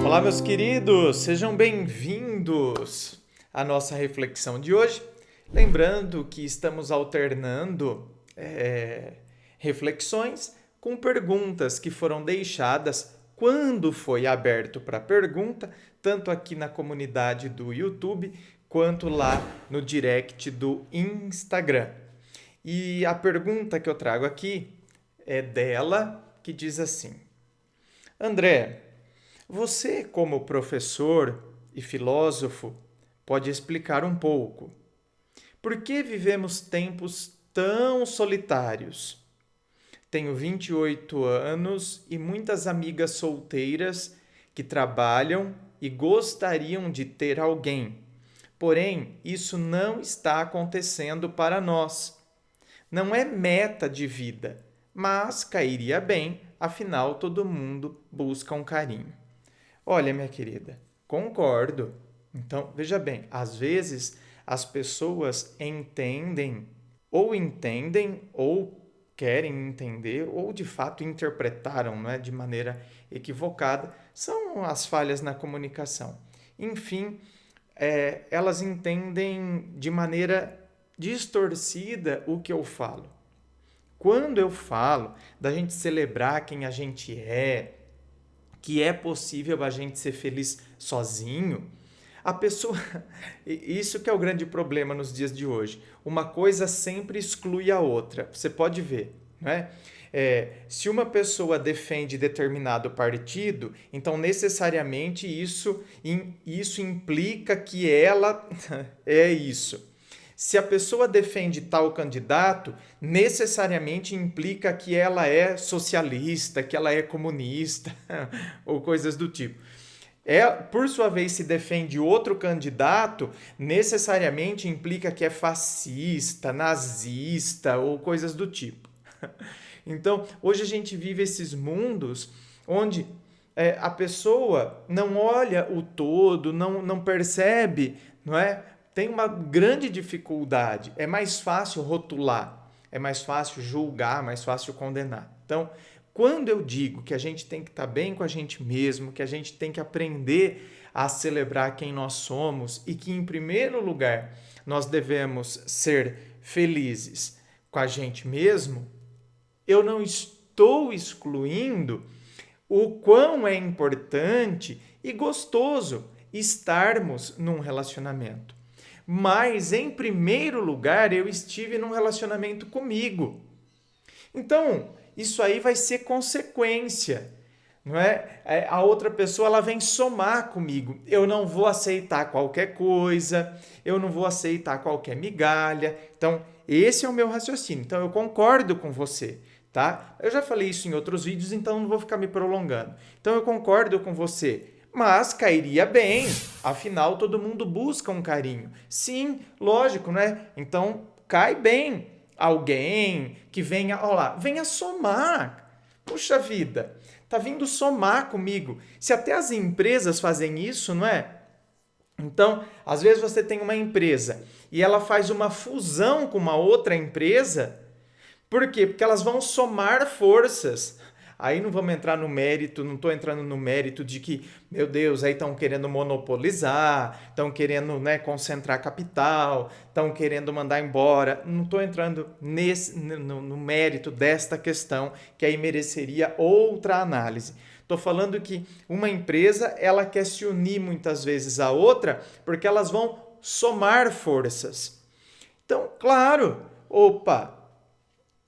Olá, meus queridos, sejam bem-vindos à nossa reflexão de hoje. Lembrando que estamos alternando reflexões com perguntas que foram deixadas quando foi aberto para pergunta, tanto aqui na comunidade do YouTube quanto lá no direct do Instagram. E a pergunta que eu trago aqui é dela, que diz assim: André, você, como professor e filósofo, pode explicar um pouco por que vivemos tempos tão solitários? Tenho 28 anos e muitas amigas solteiras que trabalham e gostariam de ter alguém. Porém, isso não está acontecendo para nós. Não é meta de vida, mas cairia bem, afinal todo mundo busca um carinho. Olha, minha querida, concordo. Então, veja bem, às vezes as pessoas entendem ou querem entender ou de fato interpretaram, não é, de maneira equivocada. São as falhas na comunicação. Enfim, elas entendem de maneira distorcida o que eu falo. Quando eu falo da gente celebrar quem a gente é, que é possível a gente ser feliz sozinho, a pessoa... Isso que é o grande problema nos dias de hoje. Uma coisa sempre exclui a outra. Você pode ver, não é? Se uma pessoa defende determinado partido, então necessariamente isso implica que ela é isso. Se a pessoa defende tal candidato, necessariamente implica que ela é socialista, que ela é comunista, ou coisas do tipo. Por sua vez, se defende outro candidato, necessariamente implica que é fascista, nazista, ou coisas do tipo. Então, hoje a gente vive esses mundos onde a pessoa não olha o todo, não percebe, não é? Tem uma grande dificuldade. É mais fácil rotular, é mais fácil julgar, mais fácil condenar. Então, quando eu digo que a gente tem que estar bem com a gente mesmo, que a gente tem que aprender a celebrar quem nós somos e que, em primeiro lugar, nós devemos ser felizes com a gente mesmo, eu não estou excluindo o quão é importante e gostoso estarmos num relacionamento. Mas, em primeiro lugar, eu estive num relacionamento comigo. Então, isso aí vai ser consequência, não é? A outra pessoa ela vem somar comigo. Eu não vou aceitar qualquer coisa, eu não vou aceitar qualquer migalha. Então, esse é o meu raciocínio. Então, eu concordo com você, tá? Eu já falei isso em outros vídeos, então não vou ficar me prolongando. Então, eu concordo com você. Mas cairia bem, afinal todo mundo busca um carinho. Sim, lógico, né? Então cai bem alguém que venha, olha lá, venha somar. Puxa vida, tá vindo somar comigo. Se até as empresas fazem isso, não é? Então, às vezes você tem uma empresa e ela faz uma fusão com uma outra empresa. Por quê? Porque elas vão somar forças. Aí não vamos entrar no mérito, não estou entrando no mérito de que, meu Deus, aí estão querendo monopolizar, estão querendo, né, concentrar capital, estão querendo mandar embora. Não estou entrando no mérito desta questão, que aí mereceria outra análise. Estou falando que uma empresa ela quer se unir muitas vezes à outra porque elas vão somar forças. Então, claro,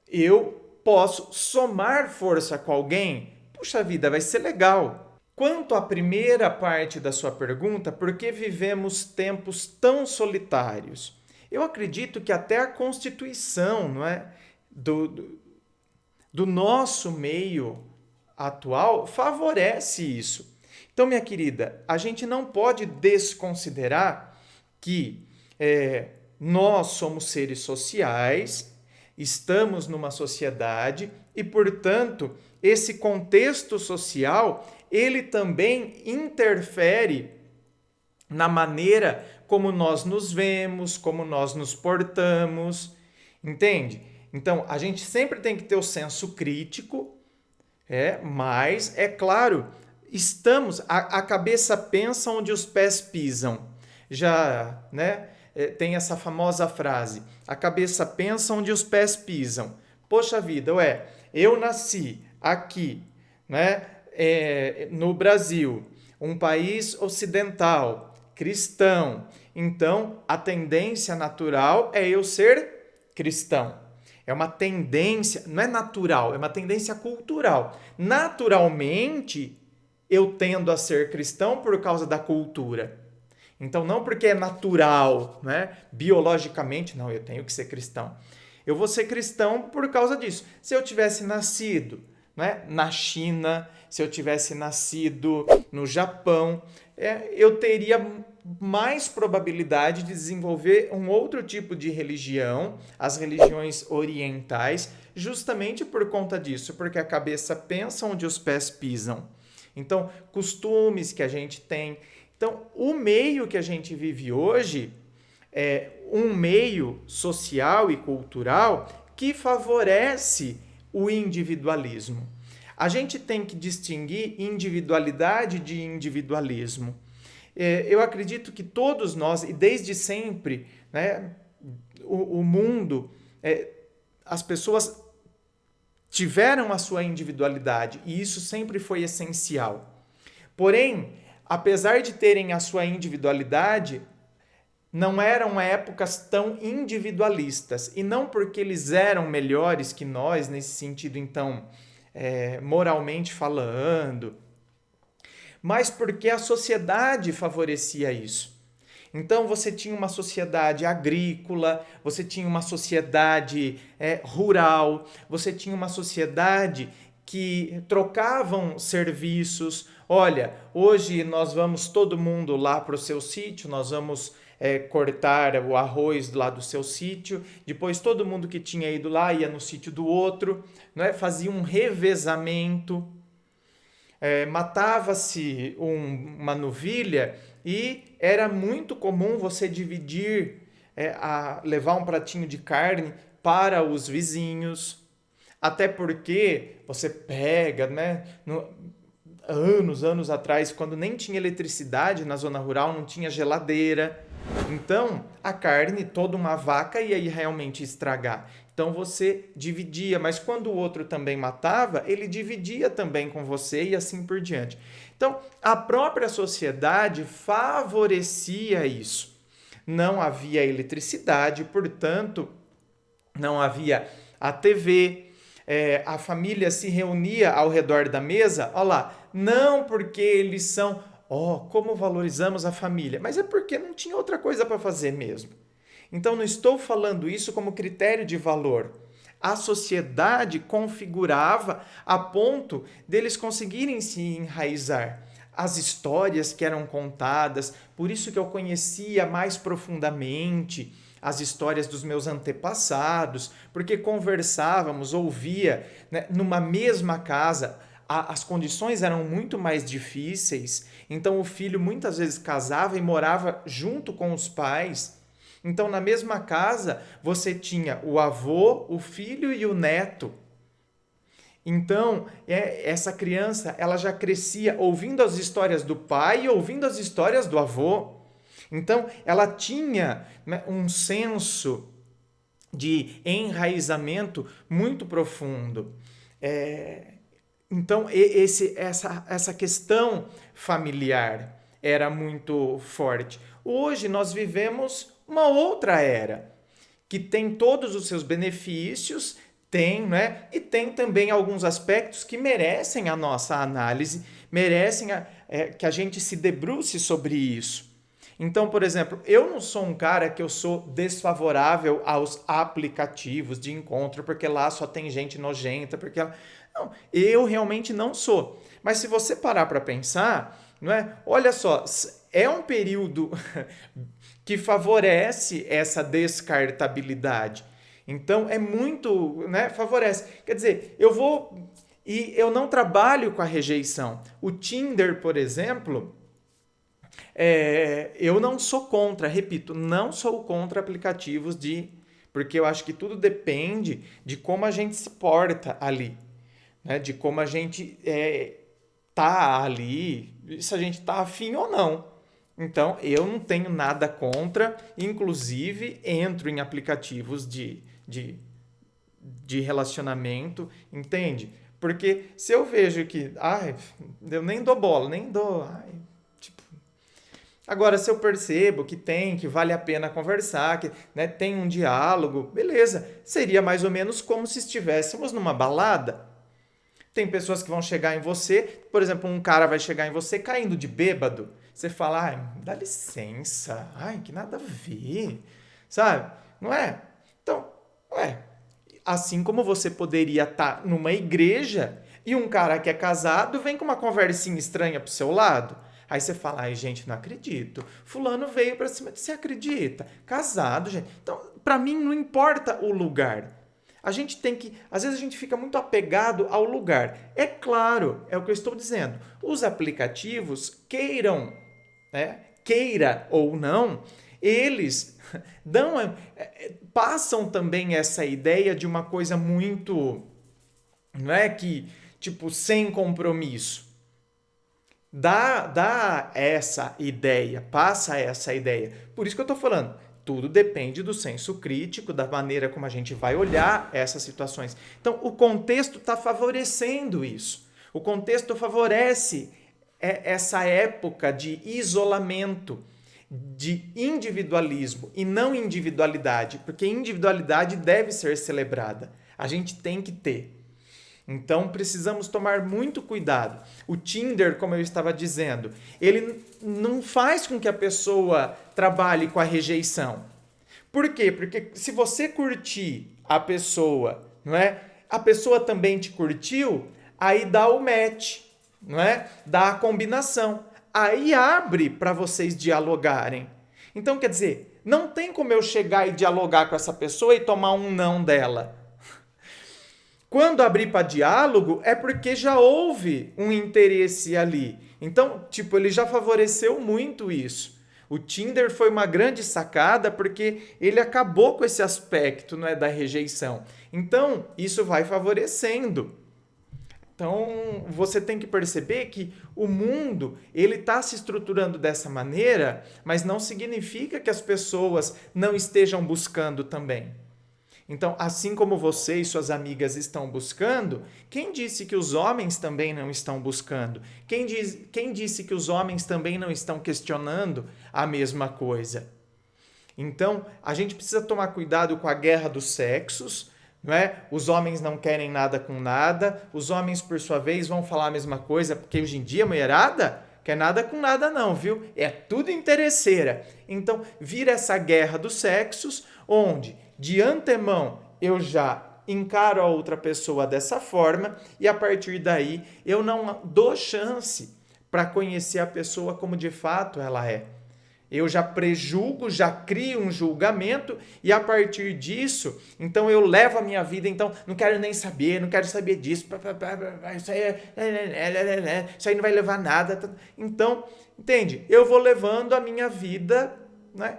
eu posso somar força com alguém? Puxa vida, vai ser legal. Quanto à primeira parte da sua pergunta, por que vivemos tempos tão solitários? Eu acredito que até a constituição, não é, do nosso meio atual favorece isso. Então, minha querida, a gente não pode desconsiderar que nós somos seres sociais, estamos numa sociedade e, portanto, esse contexto social, ele também interfere na maneira como nós nos vemos, como nós nos portamos, entende? Então, a gente sempre tem que ter o senso crítico, mas, é claro, a cabeça pensa onde os pés pisam. Já, né? Tem essa famosa frase: a cabeça pensa onde os pés pisam. Poxa vida, eu nasci aqui, né? No Brasil, um país ocidental, cristão. Então, a tendência natural é eu ser cristão. É uma tendência, não é natural, é uma tendência cultural. Naturalmente, eu tendo a ser cristão por causa da cultura. Então, não porque é natural, né? Biologicamente, não, eu tenho que ser cristão. Eu vou ser cristão por causa disso. Se eu tivesse nascido, né, na China, se eu tivesse nascido no Japão, eu teria mais probabilidade de desenvolver um outro tipo de religião, as religiões orientais, justamente por conta disso, porque a cabeça pensa onde os pés pisam. Então, costumes que a gente tem. Então, o meio que a gente vive hoje é um meio social e cultural que favorece o individualismo. A gente tem que distinguir individualidade de individualismo. Eu acredito que todos nós, e desde sempre, né, o mundo, as pessoas tiveram a sua individualidade e isso sempre foi essencial. Porém, apesar de terem a sua individualidade, não eram épocas tão individualistas. E não porque eles eram melhores que nós, nesse sentido, então, moralmente falando, mas porque a sociedade favorecia isso. Então você tinha uma sociedade agrícola, você tinha uma sociedade rural, você tinha uma sociedade que trocavam serviços. Olha, hoje nós vamos todo mundo lá para o seu sítio, nós vamos cortar o arroz lá do seu sítio, depois todo mundo que tinha ido lá ia no sítio do outro, né? Fazia um revezamento. Matava-se uma novilha e era muito comum você dividir, levar um pratinho de carne para os vizinhos, até porque você pega, né, anos atrás, quando nem tinha eletricidade na zona rural, não tinha geladeira, então a carne, toda uma vaca ia realmente estragar. Então você dividia, mas quando o outro também matava, ele dividia também com você e assim por diante. Então a própria sociedade favorecia isso. Não havia eletricidade, portanto, não havia a TV, a família se reunia ao redor da mesa, olha lá, não porque eles são, como valorizamos a família, mas é porque não tinha outra coisa para fazer mesmo. Então, não estou falando isso como critério de valor. A sociedade configurava a ponto deles conseguirem se enraizar. As histórias que eram contadas, por isso que eu conhecia mais profundamente as histórias dos meus antepassados, porque conversávamos, ouvia, né, numa mesma casa. As condições eram muito mais difíceis, então o filho muitas vezes casava e morava junto com os pais. Então, na mesma casa, você tinha o avô, o filho e o neto. Então, essa criança, ela já crescia ouvindo as histórias do pai e ouvindo as histórias do avô. Então, ela tinha, né, um senso de enraizamento muito profundo. Então, essa questão familiar era muito forte. Hoje, nós vivemos uma outra era, que tem todos os seus benefícios, tem, né? E tem também alguns aspectos que merecem a nossa análise, merecem que a gente se debruce sobre isso. Então, por exemplo, eu não sou um cara que eu sou desfavorável aos aplicativos de encontro, porque lá só tem gente nojenta, porque não, eu realmente não sou. Mas se você parar para pensar, não é? Olha só, é um período que favorece essa descartabilidade. Então é muito, né, favorece. Quer dizer, eu não trabalho com a rejeição. O Tinder, por exemplo, eu não sou contra, repito, não sou contra aplicativos porque eu acho que tudo depende de como a gente se porta ali, né? De como a gente tá ali, se a gente tá afim ou não. Então, eu não tenho nada contra, inclusive entro em aplicativos de relacionamento, entende? Porque se eu vejo que, ai, eu nem dou bola, nem dou, ai, tipo. Agora, se eu percebo que vale a pena conversar, que, né, tem um diálogo, beleza. Seria mais ou menos como se estivéssemos numa balada. Tem pessoas que vão chegar em você, por exemplo, um cara vai chegar em você caindo de bêbado. Você fala, ai, dá licença, ai, que nada a ver, sabe? Não é? Então, ué, assim como você poderia estar numa igreja e um cara que é casado vem com uma conversinha estranha pro seu lado. Aí você fala, ai, gente, não acredito. Fulano veio pra cima. Você acredita? Casado, gente. Então, pra mim, não importa o lugar. A gente tem que. Às vezes a gente fica muito apegado ao lugar. É claro, é o que eu estou dizendo. Os aplicativos, queiram, né? Queira ou não, eles passam também essa ideia de uma coisa muito, não é que, tipo, sem compromisso. Dá essa ideia, passa essa ideia. Por isso que eu estou falando, tudo depende do senso crítico, da maneira como a gente vai olhar essas situações. Então, o contexto está favorecendo isso. O contexto favorece essa época de isolamento, de individualismo e não individualidade, porque individualidade deve ser celebrada. A gente tem que ter. Então precisamos tomar muito cuidado. O Tinder, como eu estava dizendo, ele não faz com que a pessoa trabalhe com a rejeição. Por quê? Porque se você curtir a pessoa, não é? A pessoa também te curtiu, aí dá o match, não é? Dá a combinação. Aí abre para vocês dialogarem. Então, quer dizer, não tem como eu chegar e dialogar com essa pessoa e tomar um não dela. Quando abrir para diálogo, é porque já houve um interesse ali. Então, tipo, ele já favoreceu muito isso. O Tinder foi uma grande sacada porque ele acabou com esse aspecto, não é, da rejeição. Então, isso vai favorecendo. Então, você tem que perceber que o mundo, ele está se estruturando dessa maneira, mas não significa que as pessoas não estejam buscando também. Então, assim como você e suas amigas estão buscando, quem disse que os homens também não estão buscando? Quem disse que os homens também não estão questionando a mesma coisa? Então, a gente precisa tomar cuidado com a guerra dos sexos, não é? Os homens não querem nada com nada, os homens, por sua vez, vão falar a mesma coisa, porque hoje em dia, mulherada, quer nada com nada não, viu? É tudo interesseira. Então, vira essa guerra dos sexos, onde, de antemão, eu já encaro a outra pessoa dessa forma e, a partir daí, eu não dou chance para conhecer a pessoa como de fato ela é. Eu já prejulgo, já crio um julgamento e a partir disso, então eu levo a minha vida, então não quero nem saber, não quero saber disso, isso aí não vai levar a nada. Então, entende? Eu vou levando a minha vida, né?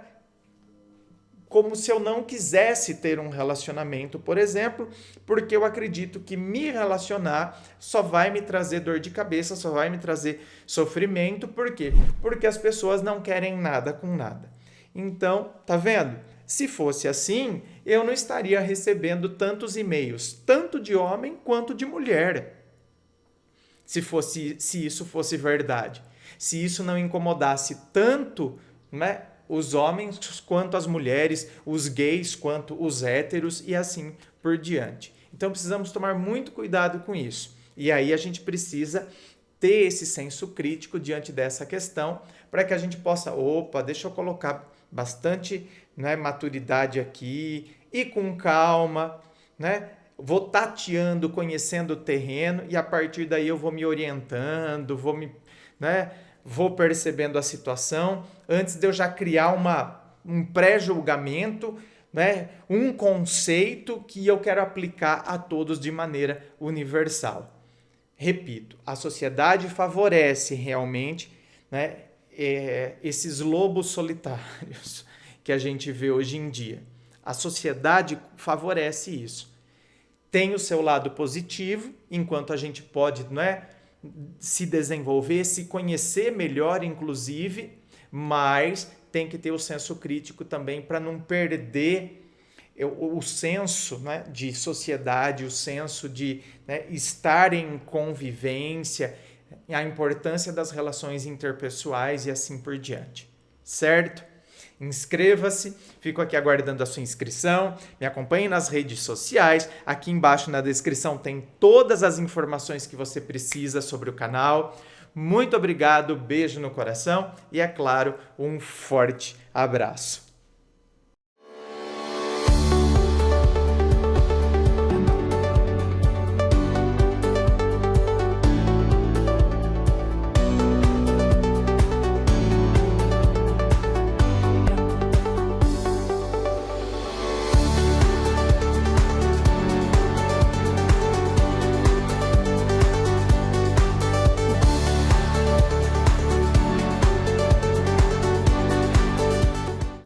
Como se eu não quisesse ter um relacionamento, por exemplo, porque eu acredito que me relacionar só vai me trazer dor de cabeça, só vai me trazer sofrimento. Por quê? Porque as pessoas não querem nada com nada. Então, tá vendo? Se fosse assim, eu não estaria recebendo tantos e-mails, tanto de homem quanto de mulher. Se isso fosse verdade. Se isso não incomodasse tanto, né? Os homens quanto as mulheres, os gays quanto os héteros e assim por diante. Então precisamos tomar muito cuidado com isso. E aí a gente precisa ter esse senso crítico diante dessa questão para que a gente possa, deixa eu colocar bastante, né, maturidade aqui e com calma, né? Vou tateando, conhecendo o terreno e a partir daí eu vou me orientando, vou percebendo a situação, antes de eu já criar um pré-julgamento, né? Um conceito que eu quero aplicar a todos de maneira universal. Repito, a sociedade favorece realmente, né, esses lobos solitários que a gente vê hoje em dia. A sociedade favorece isso. Tem o seu lado positivo, enquanto a gente pode, não é, se desenvolver, se conhecer melhor, inclusive, mas tem que ter o senso crítico também para não perder o senso, né, de sociedade, o senso de, né, estar em convivência, a importância das relações interpessoais e assim por diante. Certo? Inscreva-se, fico aqui aguardando a sua inscrição, me acompanhe nas redes sociais, aqui embaixo na descrição tem todas as informações que você precisa sobre o canal. Muito obrigado, beijo no coração e, é claro, um forte abraço.